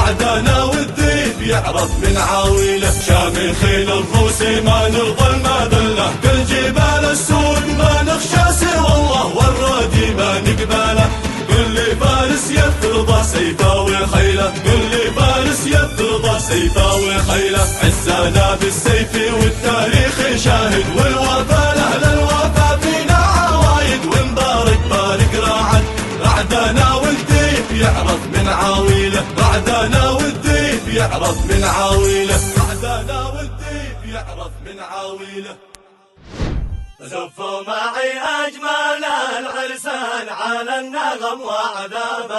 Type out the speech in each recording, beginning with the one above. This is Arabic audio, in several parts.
رعدنا والذيب يعرف من عاويله. شامخين الروس ما نرضى المذله، كل جبال السود ما نخشى سوى الله، والردي ما نقبله. كل فارس يفرض سيفه وخيله، كل فارس يفرض سيفه وخيله. عزنا بالسيف والتاريخ شاهد، والوفا لاهل الوفا فينا عوايد. ونبارك بارك راعد رعدنا والذيب يعرف من عاويله، رعدنا والذيب يعرف من عاويله، رعدنا والذيب يعرف من عاويله. زفوا معي أجمل العرسان على النغم وعذاب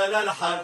الألحان.